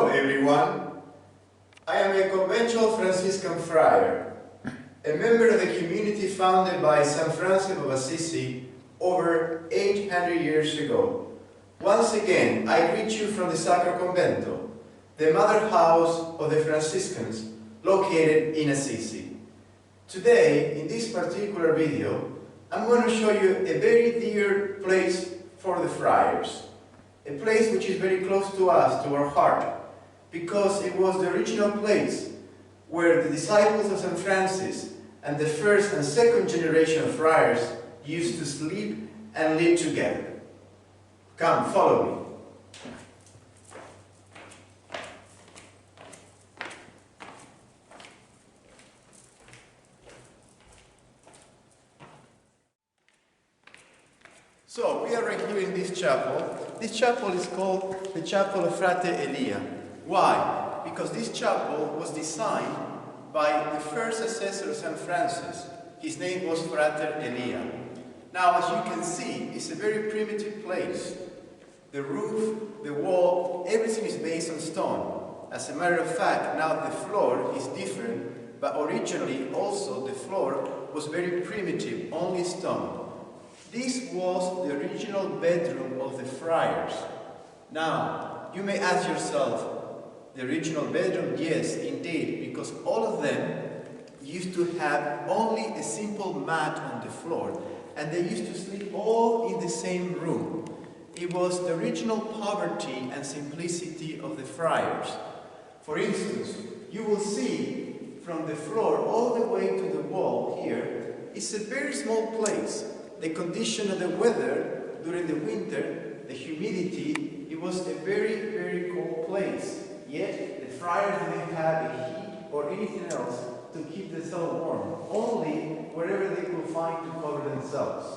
Hello everyone, I am a conventual Franciscan friar, a member of the community founded by San Francis of Assisi over 800 years ago. Once again, I greet you from the Sacro Convento, the mother house of the Franciscans located in Assisi. Today, in this particular video, I'm going to show you a very dear place for the friars. A place which is very close to us, to our heart, because it was the original place where the disciples of St. Francis and the first and second generation of friars used to sleep and live together. Come, follow me. So, we are right here in this chapel. This chapel is called the Chapel of Frate Elia. Why? Because this chapel was designed by the first assessor of St. Francis. His name was Frater Elia. Now, as you can see, it's a very primitive place. The roof, the wall, everything is based on stone. As a matter of fact, now the floor is different, but originally also the floor was very primitive, only stone. This was the original bedroom of the friars. Now, you may ask yourself, the original bedroom? Yes, indeed, because all of them used to have only a simple mat on the floor, and they used to sleep all in the same room. It was the original poverty and simplicity of the friars. For instance, you will see from the floor all the way to the wall here, it's a very small place. The condition of the weather during the winter, the humidity, it was a very, very cold place. Yet, the friars didn't have a heat or anything else to keep themselves warm, only wherever they could find to cover themselves.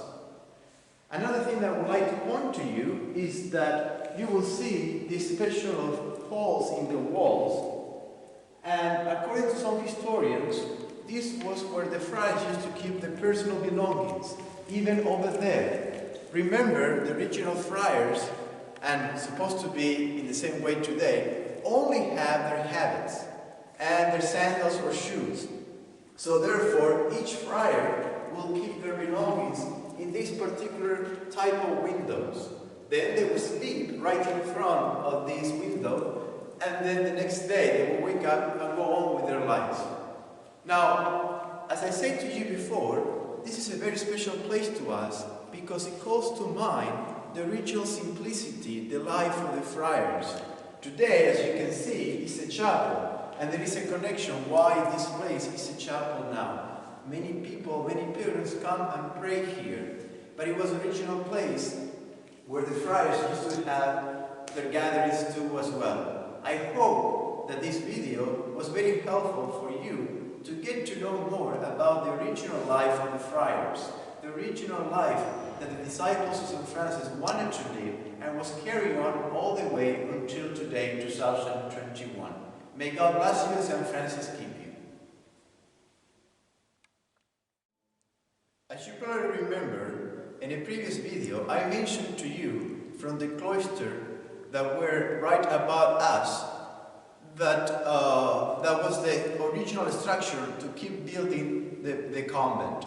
Another thing that I would like to point to you is that you will see this special of holes in the walls, and according to some historians, this was where the friars used to keep their personal belongings. Even over there. Remember, the original friars, and supposed to be in the same way today, only have their habits and their sandals or shoes. So therefore, each friar will keep their belongings in this particular type of windows. Then they will sleep right in front of this window, and then the next day they will wake up and go on with their lives. Now, as I said to you before, this is a very special place to us because it calls to mind the original simplicity, the life of the friars. Today, as you can see, it's a chapel, and there is a connection why this place is a chapel now. Many people, many pilgrims come and pray here, but it was an original place where the friars used to have their gatherings too as well. I hope that this video was very helpful for you to get to know more about the original life of the friars, the original life that the disciples of St. Francis wanted to live and was carrying on all the way until today, 2021. May God bless you and St. Francis keep you. As you probably remember, in a previous video, I mentioned to you from the cloister that were right above us that was the original structure to keep building the convent.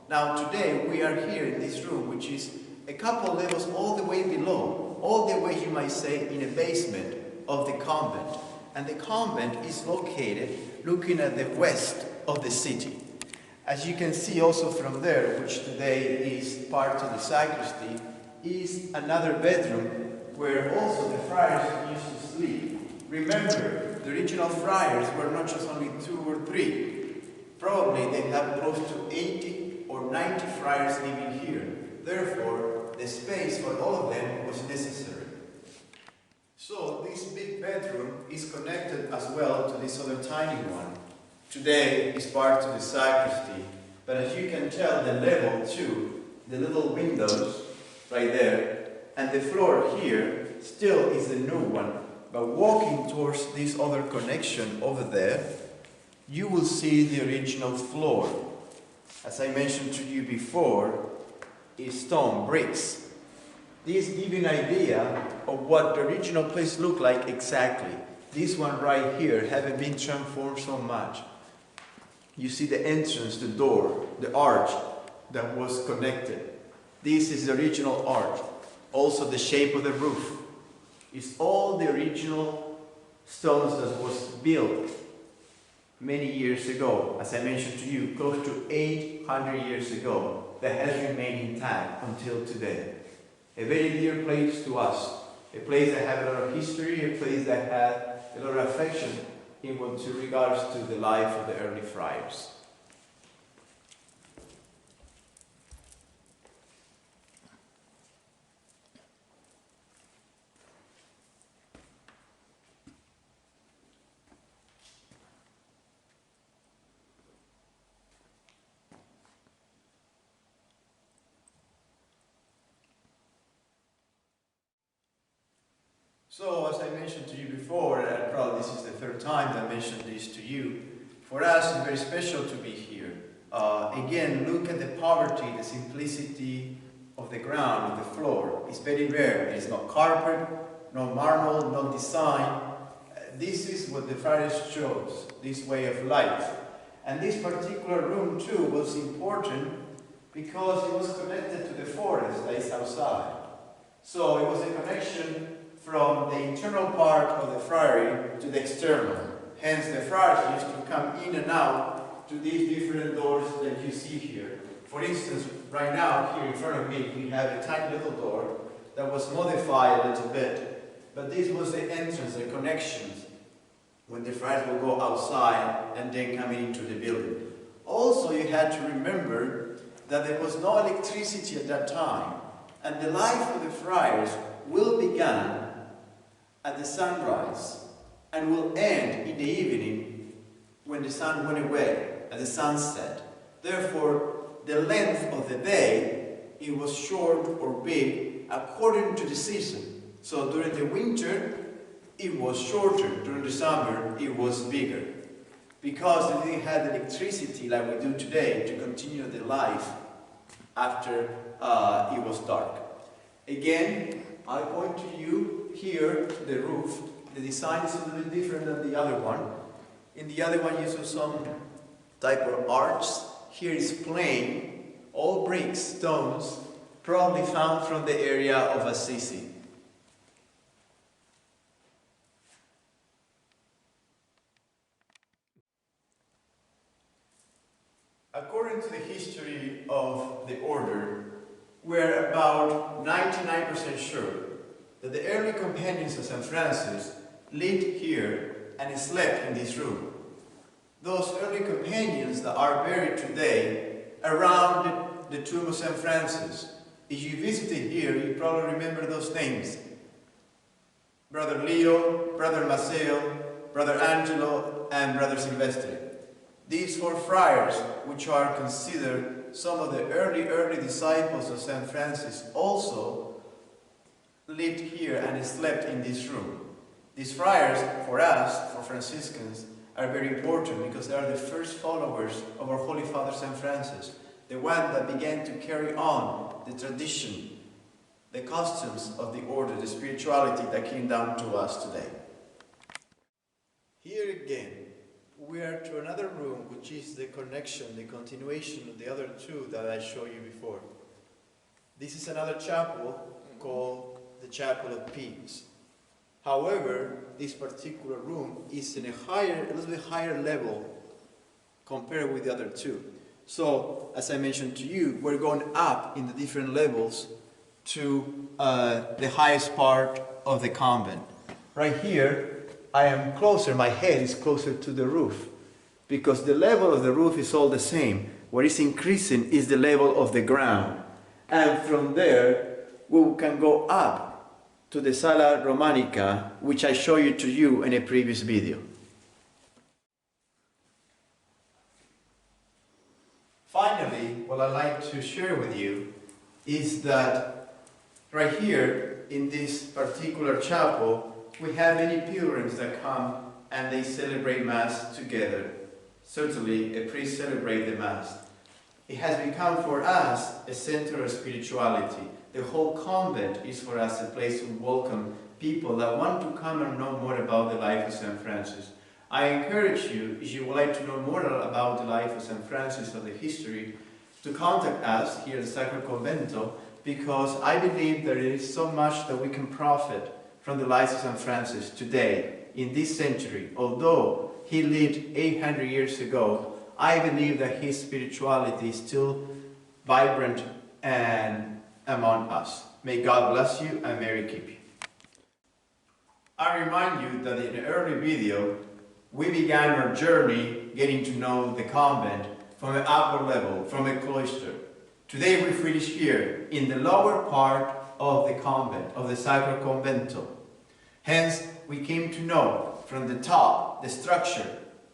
Now today we are here in this room, which is a couple levels all the way below, all the way you might say in a basement of the convent. And the convent is located looking at the west of the city. As you can see also from there, which today is part of the sacristy, is another bedroom where also the friars used to sleep. Remember, the original friars were not just only 2 or 3. Probably they have close to 80 or 90 friars living here. Therefore, the space for all of them was necessary. So this big bedroom is connected as well to this other tiny one. Today is part of the sacristy, but as you can tell, the level 2, the little windows right there, and the floor here still is the new one. But walking towards this other connection over there, you will see the original floor. As I mentioned to you before, is stone bricks. This gives you an idea of what the original place looked like exactly. this one right here haven't been transformed so much. You see the entrance, the door, the arch that was connected. This is the original arch. Also the shape of the roof. It's all the original stones that was built many years ago. As I mentioned to you, close to 800 years ago, that has remained intact until today. A very dear place to us. A place that had a lot of history, a place that had a lot of affection in what to regards to the life of the early friars. So, as I mentioned to you before, and probably this is the third time that I mentioned this to you, for us it's very special to be here. Again, look at the poverty, the simplicity of the ground, of the floor. It's very rare. It's not carpet, no marble, no design. This is what the friars chose, this way of life. And this particular room too was important because it was connected to the forest that is outside. So it was a connection from the internal part of the friary to the external. Hence the friars used to come in and out to these different doors that you see here. For instance, right now here in front of me we have a tiny little door that was modified a little bit. But this was the entrance, the connections, when the friars will go outside and then come into the building. Also you had to remember that there was no electricity at that time. And the life of the friars will begin at the sunrise and will end in the evening when the sun went away, at the sunset. Therefore, the length of the day, it was short or big according to the season. So during the winter, it was shorter. During the summer, it was bigger. Because they didn't have electricity like we do today to continue the life after it was dark. Again, I point to you here, the roof. The design is a little bit different than the other one. In the other one you saw some type of arch. Here is plain, all bricks, stones, probably found from the area of Assisi. According to the history of the order, we're about 99% sure that the early companions of St. Francis lived here and slept in this room. Those early companions that are buried today around the tomb of St. Francis. If you visited here, you probably remember those names. Brother Leo, Brother Maceo, Brother Angelo, and Brother Silvestre. These four friars, which are considered some of the early disciples of St. Francis, also lived here and slept in this room. These friars, for us, for Franciscans, are very important because they are the first followers of our Holy Father St. Francis, the one that began to carry on the tradition, the customs of the order, the spirituality that came down to us today. Here again, we are to another room, which is the connection, the continuation of the other two that I showed you before. This is another chapel called the Chapel of Peace. However, this particular room is in a little bit higher level compared with the other two. So, as I mentioned to you, we're going up in the different levels to the highest part of the convent. Right here, I am closer, my head is closer to the roof, because the level of the roof is all the same. What is increasing is the level of the ground. And from there, we can go up to the Sala Romanica, which I showed to you in a previous video. Finally, what I'd like to share with you is that right here in this particular chapel, we have many pilgrims that come and they celebrate Mass together. Certainly, a priest celebrates the Mass. It has become for us a center of spirituality. The whole convent is for us a place to welcome people that want to come and know more about the life of St. Francis. I encourage you, if you would like to know more about the life of St. Francis or the history, to contact us here at the Sacro Convento, because I believe there is so much that we can profit from the life of St. Francis today, in this century. Although he lived 800 years ago, I believe that his spirituality is still vibrant and among us. May God bless you and Mary keep you. I remind you that in an early video, we began our journey getting to know the convent from an upper level, from a cloister. Today we finish here in the lower part of the convent, of the Sacro Convento. Hence, we came to know from the top, the structure,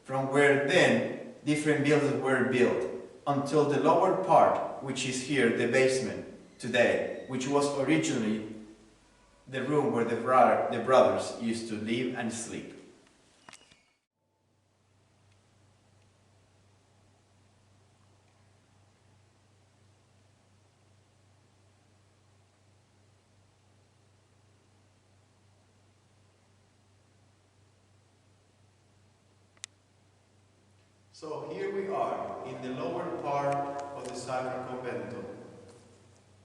from where then different buildings were built, until the lower part, which is here, the basement, today, which was originally the room where the brothers used to live and sleep. So here we are, in the lower part of the Sacro Convento,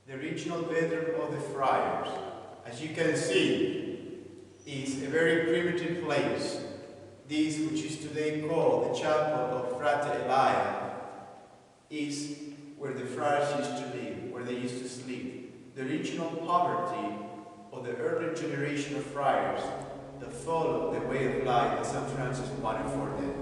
the original bedroom of the friars. As you can see, is a very primitive place. This, which is today called the chapel of Frate Elia, is where the friars used to live, where they used to sleep. The original poverty of the early generation of friars that followed the way of life that St. Francis wanted for them.